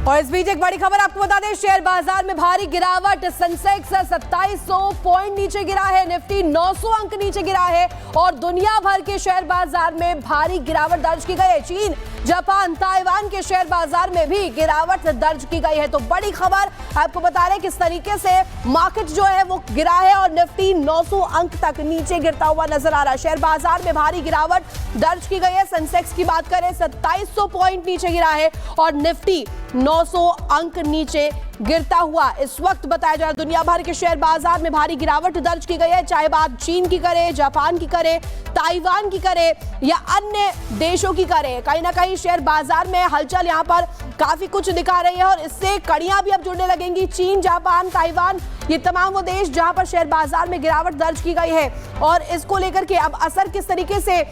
और इस बीच एक बड़ी खबर आपको बता दें, शेयर बाजार में भारी गिरावट। सेंसेक्स 2700 पॉइंट नीचे गिरा है, निफ्टी 900 अंक नीचे गिरा है और दुनिया भर के शेयर बाजार में भारी गिरावट दर्ज की गई है। चीन, जापान, ताइवान के शेयर बाजार में भी गिरावट दर्ज की गई है। तो बड़ी खबर आपको बता रहे किस तरीके से मार्केट जो है वो गिरा है और निफ्टी 900 अंक तक नीचे गिरता हुआ नजर आ रहा है। शेयर बाजार में भारी गिरावट दर्ज की गई है। सेंसेक्स की बात करें 2700 पॉइंट नीचे गिरा है और निफ्टी 900 अंक नीचे गिरता हुआ इस वक्त बताया जा रहा है। दुनिया भर के शेयर बाजार में भारी गिरावट दर्ज की गई है, चाहे बात चीन की करे, जापान की करे, ताइवान की करे या अन्य देशों की करे। कहीं ना कहीं शेयर बाजार में हलचल यहां पर काफी कुछ दिखा रही है और इससे कड़ियां भी अब जुड़ने लगेंगी। चीन, जापान, ताइवान, ये तमाम वो देश जहां पर शेयर बाजार में गिरावट दर्ज की गई है और इसको लेकर के अब असर किस तरीके से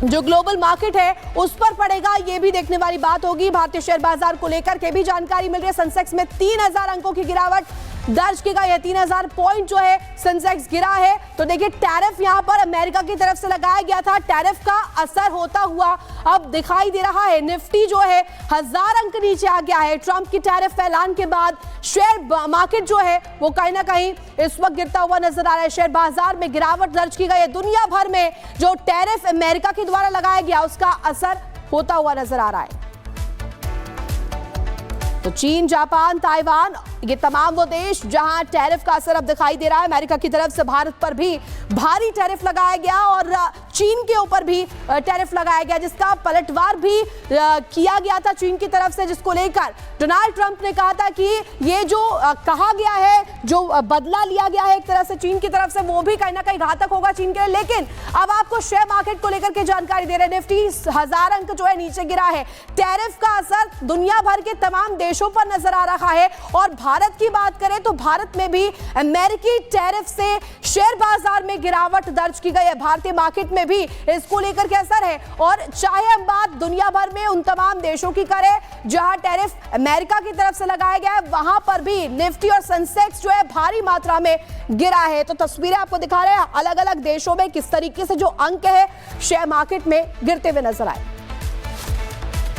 जो ग्लोबल मार्केट है उस पर पड़ेगा, ये भी देखने वाली बात होगी। भारतीय शेयर बाजार को लेकर के भी जानकारी मिल रही है। सेंसेक्स में 3000 अंकों की गिरावट दर्ज की गई है, 3000 पॉइंट जो है सेंसेक्स गिरा है। तो देखिए, टैरिफ यहां पर अमेरिका की तरफ से लगाया गया था, टैरिफ का असर होता हुआ अब दिखाई दे रहा है। निफ्टी जो है 1000 अंक नीचे आ गया है। ट्रंप की टैरिफ ऐलान के बाद शेयर मार्केट जो है वो कहीं ना कहीं इस वक्त गिरता हुआ नजर आ रहा है। शेयर बाजार में गिरावट दर्ज की गई है। दुनिया भर में जो टैरिफ अमेरिका के द्वारा लगाया गया उसका असर होता हुआ नजर आ रहा है। तो चीन, जापान, ताइवान, ये तमाम वो देश जहां टैरिफ का असर अब दिखाई दे रहा है। अमेरिका की तरफ से भारत पर भी भारी टैरिफ लगाया गया और चीन के ऊपर भी टैरिफ लगाया गया, जिसका पलटवार भी किया गया था चीन की तरफ से, जिसको लेकर डोनाल्ड ट्रंप ने कहा था कि ये जो कहा गया है, जो बदला लिया गया है एक तरह से चीन की तरफ से, वो भी कहीं ना कहीं घातक होगा चीन के लिए। लेकिन अब आपको शेयर मार्केट को लेकर के जानकारी दे रहे हैं। निफ्टी 1000 अंक जो है नीचे गिरा है। टैरिफ का असर दुनिया भर के तमाम देशों पर नजर आ रहा है और भारत की बात करें तो भारत में भी अमेरिकी टैरिफ से शेयर बाजार में गिरावट दर्ज की गई है। भारतीय मार्केट में भी इसको लेकर के असर है और चाहे हम बात दुनिया भर में उन तमाम देशों की करें जहां टैरिफ अमेरिका की तरफ से लगाया गया है, वहां पर भी निफ्टी और सेंसेक्स जो है भारी मात्रा में गिरा है। तो तस्वीरें आपको दिखा रहे हैं अलग अलग देशों में किस तरीके से जो अंक है शेयर मार्केट में गिरते हुए नजर आए।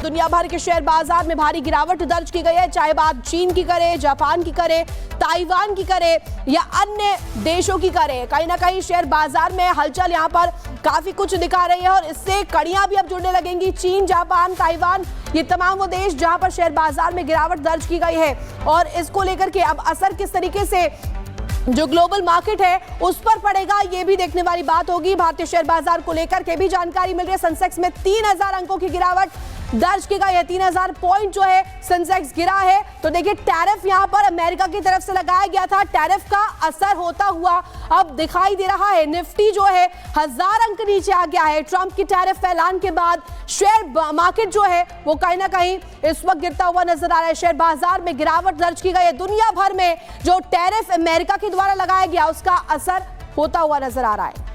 दुनिया भर के शेयर बाजार में भारी गिरावट दर्ज की गई है, चाहे बात चीन की करे, जापान की करे, ताइवान की करे या अन्य देशों की करे। कहीं ना कहीं शेयर बाजार में हलचल यहां पर काफी कुछ दिखा रही है और इससे कड़ियां भी अब जुड़ने लगेंगी। चीन, जापान, ताइवान, ये तमाम वो देश जहां पर शेयर बाजार में गिरावट दर्ज की गई है और इसको लेकर के अब असर किस तरीके से जो ग्लोबल मार्केट है उस पर पड़ेगा, ये भी देखने वाली बात होगी। भारतीय शेयर बाजार को लेकर के भी जानकारी मिल रही है। सेंसेक्स में 3000 अंकों की गिरावट दर्ज की गई है, 3000 पॉइंट जो है सेंसेक्स गिरा है। तो देखिए, टैरिफ यहां पर अमेरिका की तरफ से लगाया गया था, टैरिफ का असर होता हुआ अब दिखाई दे रहा है। निफ्टी जो है 1000 अंक नीचे आ गया है। ट्रंप की टैरिफ ऐलान के बाद शेयर मार्केट जो है वो कहीं ना कहीं इस वक्त गिरता हुआ नजर आ रहा है। शेयर बाजार में गिरावट दर्ज की गई है। दुनिया भर में जो टैरिफ अमेरिका के द्वारा लगाया गया उसका असर होता हुआ नजर आ रहा है।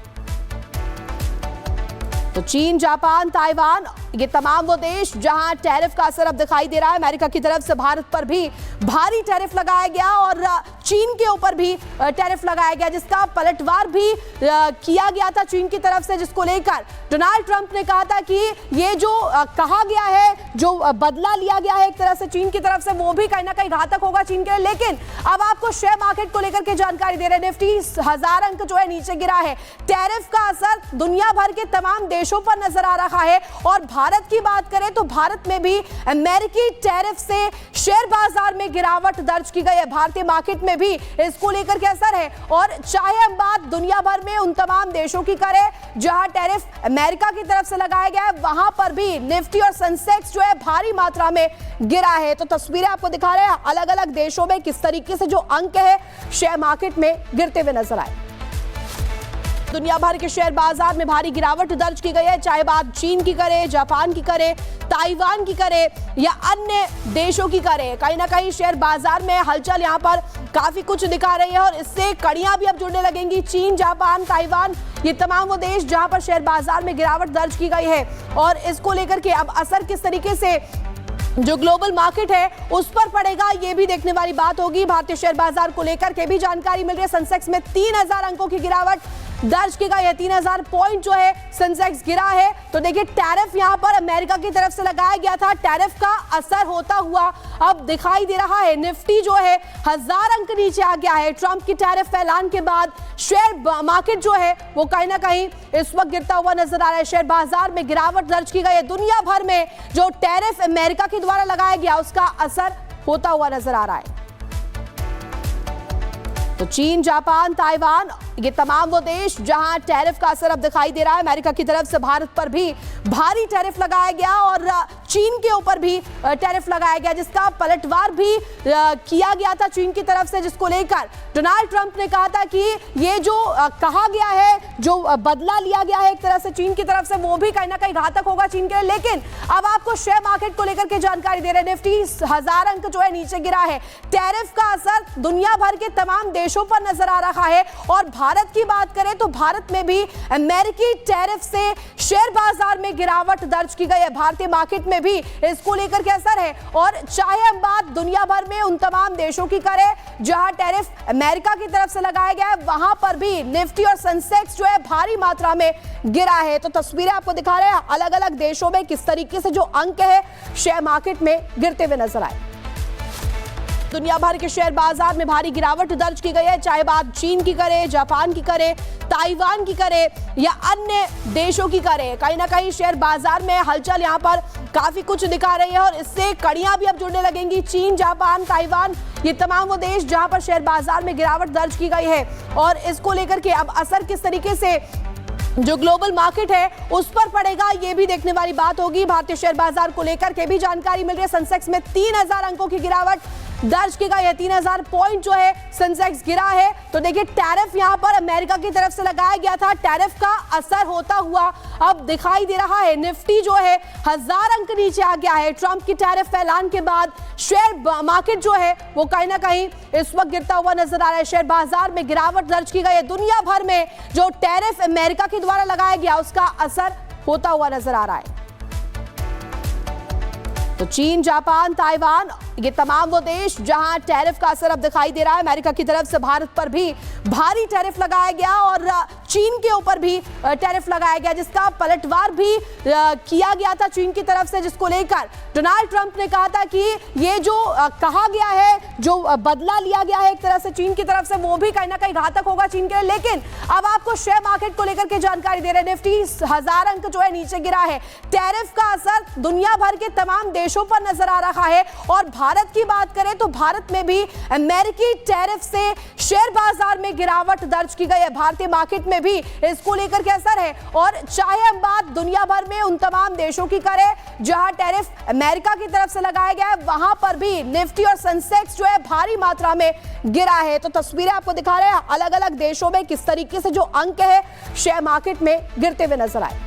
तो चीन, जापान, ताइवान, ये तमाम वो देश जहां टैरिफ का असर अब दिखाई दे रहा है। अमेरिका की तरफ से भारत पर भी भारी टैरिफ लगाया गया और चीन के ऊपर भी टैरिफ लगाया गया, जिसका पलटवार भी किया गया था चीन की तरफ से, जिसको लेकर डोनाल्ड ट्रंप ने कहा था कि ये जो कहा गया है, जो बदला लिया गया है एक तरह से चीन की तरफ से, वो भी कहीं ना कहीं घातक होगा चीन के लिए। लेकिन अब आपको शेयर मार्केट को लेकर के जानकारी दे रहे हैं। निफ्टी 1000 अंक जो है नीचे गिरा है। टैरिफ का असर दुनिया भर के तमाम देशों पर नजर आ रहा है और भारत की बात करें तो भारत में भी अमेरिकी टैरिफ से शेयर बाजार में गिरावट दर्ज की गई है। भारतीय मार्केट में भी इसको लेकर के असर है और चाहे हम बात दुनिया भर में उन तमाम देशों की करें जहां टैरिफ अमेरिका की तरफ से लगाया गया है, वहां पर भी निफ्टी और सेंसेक्स जो है भारी मात्रा में गिरा है। तो तस्वीरें आपको दिखा रहे हैं अलग अलग देशों में किस तरीके से जो अंक है शेयर मार्केट में गिरते हुए नजर आए। दुनिया भर के शेयर बाजार में भारी गिरावट दर्ज की गई है, चाहे बात चीन की करे, जापान की करे, ताइवान की करे या अन्य देशों की करे। कहीं ना कहीं शेयर बाजार में हलचल यहां पर काफी कुछ दिखा रही है और इससे कड़ियां भी अब जुड़ने लगेंगी। चीन, जापान, ताइवान, ये तमाम वो देश जहां पर शेयर बाजार में गिरावट दर्ज की गई है और इसको लेकर के अब असर किस तरीके से जो ग्लोबल मार्केट है उस पर पड़ेगा, ये भी देखने वाली बात होगी। भारतीय शेयर बाजार को लेकर के भी जानकारी मिल रही है। सेंसेक्स में 3000 अंकों की गिरावट दर्ज की गई है। 3000 पॉइंट जो है सेंसेक्स गिरा है। तो देखिए टैरिफ यहां पर अमेरिका की तरफ से लगाया गया था, टैरिफ का असर होता हुआ अब दिखाई दे रहा है। निफ्टी जो है 1000 अंक नीचे आ गया है। ट्रंप की टैरिफ ऐलान के बाद शेयर मार्केट जो है वो कहीं ना कहीं इस वक्त गिरता हुआ नजर आ रहा है। शेयर बाजार में गिरावट दर्ज की गई है। दुनिया भर में जो टैरिफ अमेरिका के द्वारा लगाया गया उसका असर होता हुआ नजर आ रहा है। तो चीन, जापान, ताइवान, ये तमाम वो देश जहां टैरिफ का असर अब दिखाई दे रहा है। अमेरिका की तरफ से भारत पर भी भारी टैरिफ लगाया गया और चीन के ऊपर भी टैरिफ लगाया गया, जिसका पलटवार भी किया गया था चीन की तरफ से, जिसको लेकर डोनाल्ड ट्रंप ने कहा था कि ये जो कहा गया है, जो बदला लिया गया है एक तरह से चीन की तरफ से, वो भी कहीं ना कहीं घातक होगा चीन के लिए। लेकिन अब आपको शेयर मार्केट को लेकर के जानकारी दे रहे हैं। निफ्टी 1000 अंक जो है नीचे गिरा है। टैरिफ का असर दुनिया भर के तमाम देशों पर नजर आ रहा है। और भारत की बात करें तो भारत में भी अमेरिकी टैरिफ से शेयर बाजार में गिरावट दर्ज की गई है। भारतीय मार्केट में भी इसको लेकर के असर है। और चाहे हम बात दुनिया भर में उन तमाम देशों की करें जहां टैरिफ अमेरिका की तरफ से लगाया गया है, वहां पर भी निफ्टी और सेंसेक्स जो है भारी मात्रा में गिरा है। तो तस्वीरें आपको दिखा रहे हैं अलग अलग देशों में किस तरीके से जो अंक है शेयर मार्केट में गिरते हुए नजर आए। दुनिया भर के शेयर बाजार में भारी गिरावट दर्ज की गई है। चाहे बात चीन की करें, जापान की करें, ताइवान की करें या अन्य देशों की करें, कहीं ना कहीं शेयर बाजार में हलचल यहां पर काफी कुछ दिखा रही है। और इससे कड़ियां भी अब जुड़ने लगेंगी। चीन, जापान, ताइवान, ये तमाम वो देश जहां पर शेयर बाजार में गिरावट दर्ज की गई है। और इसको लेकर के अब असर किस तरीके से जो ग्लोबल मार्केट है उस पर पड़ेगा, ये भी देखने वाली बात होगी। भारतीय शेयर बाजार को लेकर के भी जानकारी मिल रही है। सेंसेक्स में 3000 अंकों की गिरावट दर्ज की गई है। 3000 पॉइंट जो है सेंसेक्स गिरा है। तो देखिए टैरिफ यहां पर अमेरिका की तरफ से लगाया गया था, टैरिफ का असर होता हुआ अब दिखाई दे रहा है। निफ्टी जो है 1000 अंक नीचे आ गया है। ट्रंप की टैरिफ ऐलान के बाद शेयर मार्केट जो है वो कहीं ना कहीं इस वक्त गिरता हुआ नजर आ रहा है। शेयर बाजार में गिरावट दर्ज की गई है। दुनिया भर में जो टैरिफ अमेरिका के द्वारा लगाया गया उसका असर होता हुआ नजर आ रहा है। तो चीन, जापान, ताइवान, ये तमाम वो देश जहां टैरिफ का असर अब दिखाई दे रहा है। अमेरिका की तरफ से भारत पर भी भारी टैरिफ लगाया गया और चीन के ऊपर भी टैरिफ लगाया गया, जिसका पलटवार भी किया गया था चीन की तरफ से, जिसको लेकर डोनाल्ड ट्रंप ने कहा था कि ये जो कहा गया है, जो बदला लिया गया है एक तरह से चीन की तरफ से, वो भी कहीं ना कहीं घातक होगा चीन के लिए। लेकिन अब आपको शेयर मार्केट को लेकर के जानकारी दे रहे हैं। निफ्टी 1000 अंक जो है नीचे गिरा है। टैरिफ का असर दुनिया भर के तमाम देशों पर नजर आ रहा है। और भारत की बात करें तो भारत में भी अमेरिकी टैरिफ से शेयर बाजार में गिरावट दर्ज की गई है। भारतीय मार्केट में भी इसको लेकर के असर है। और चाहे हम बात दुनिया भर में उन तमाम देशों की करें जहां टैरिफ अमेरिका की तरफ से लगाया गया है, वहां पर भी निफ्टी और सेंसेक्स जो है भारी मात्रा में गिरा है। तो तस्वीरें आपको दिखा रहे हैं अलग अलग देशों में किस तरीके से जो अंक है शेयर मार्केट में गिरते हुए नजर आए।